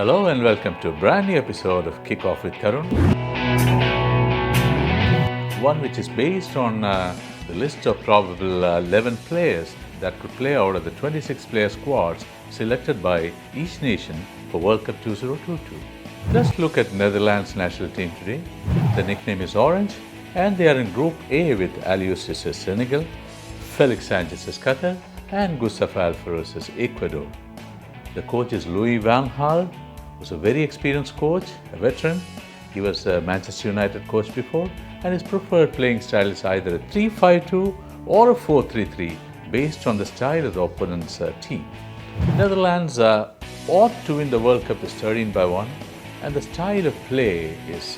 Hello and welcome to a brand new episode of Kick Off with Karun. One which is based on the list of probable 11 players that could play out of the 26-player squads selected by each nation for World Cup 2022. Let's look at Netherlands national team today. The nickname is Orange and they are in Group A with Aliou's Senegal, Felix Sanchez's Qatar and Gustavo Alfaro's Ecuador. The coach is Louis van Gaal, who's a very experienced coach, a veteran. He was a Manchester United coach before, and his preferred playing style is either a 3-5-2 or a 4-3-3 based on the style of the opponent's team. Netherlands ought to win the World Cup is 13-1, and the style of play is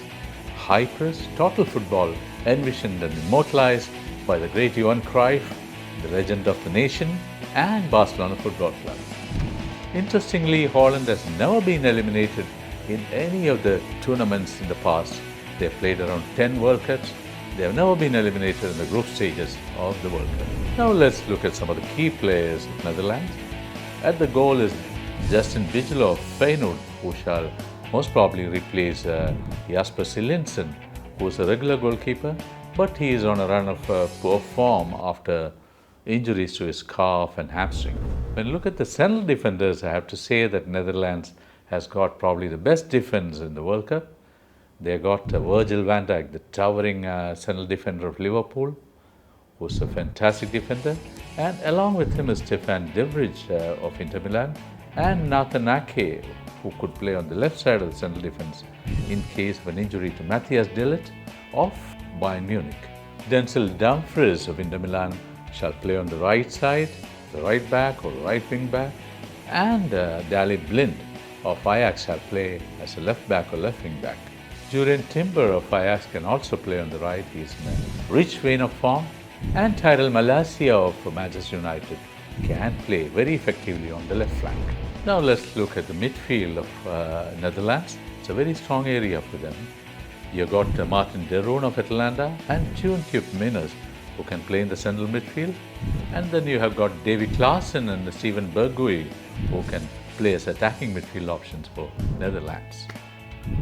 high press, total football, envisioned and immortalized by the great Johan Cruyff, the legend of the nation, and Barcelona Football Club. Interestingly, Holland has never been eliminated in any of the tournaments in the past. They have played around 10 World Cups. They have never been eliminated in the group stages of the World Cup. Now let's look at some of the key players of Netherlands. At the goal is Justin Bijlo of Feyenoord, who shall most probably replace Jasper Cillessen, who is a regular goalkeeper, but he is on a run of poor form after injuries to his calf and hamstring. When you look at the central defenders, I have to say that Netherlands has got probably the best defense in the World Cup. They got Virgil van Dijk, the towering central defender of Liverpool, who's a fantastic defender. And along with him is Stefan de Vrij of Inter Milan and Nathan Ake, who could play on the left side of the central defense in case of an injury to Matthias de Ligt of Bayern Munich. Denzel Dumfries of Inter Milan shall play on the right side, the right back or right wing back, and Daley Blind of Ajax shall play as a left back or left wing back. Jurien Timber of Ajax can also play on the right. He is in a rich vein of form. And Tyrell Malacia of Manchester United can play very effectively on the left flank. Now let's look at the midfield of Netherlands. It's a very strong area for them. You got Martin de Roon of Atlanta and Tune Kip Miners, who can play in the central midfield. And then you have got Davy Klaassen and Steven Bergwijn, who can play as attacking midfield options for Netherlands.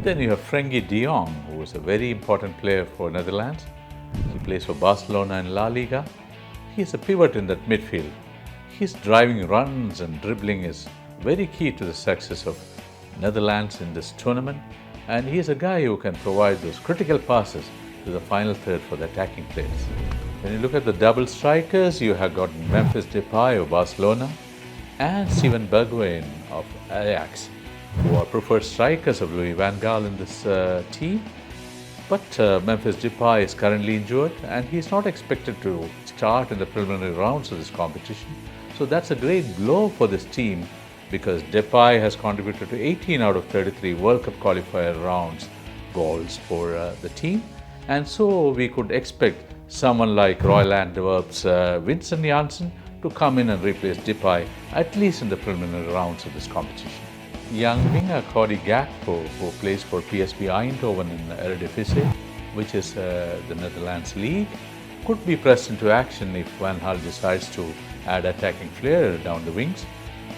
Then you have Frenkie de Jong, who is a very important player for Netherlands. He plays for Barcelona and La Liga. He is a pivot in that midfield. His driving runs and dribbling is very key to the success of Netherlands in this tournament. And he is a guy who can provide those critical passes to the final third for the attacking players. When you look at the double strikers, you have got Memphis Depay of Barcelona and Steven Bergwijn of Ajax, who are preferred strikers of Louis van Gaal in this team. But Memphis Depay is currently injured and he is not expected to start in the preliminary rounds of this competition. So that's a great blow for this team because Depay has contributed to 18 out of 33 World Cup qualifier rounds goals for the team. And so we could expect someone like Royal Antwerp's Vincent Janssen to come in and replace Depay, at least in the preliminary rounds of this competition. Young winger Cody Gakpo, who plays for PSV Eindhoven in Eredivisie, which is the Netherlands league, could be pressed into action if Van Gaal decides to add attacking flair down the wings.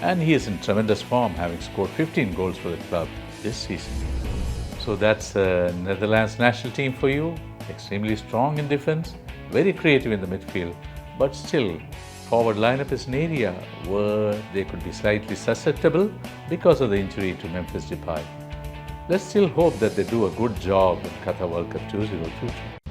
And he is in tremendous form, having scored 15 goals for the club this season. So that's the Netherlands national team for you. Extremely strong in defense, very creative in the midfield, but still forward lineup is an area where they could be slightly susceptible because of the injury to Memphis Depay. Let's still hope that they do a good job in Qatar World Cup 2022.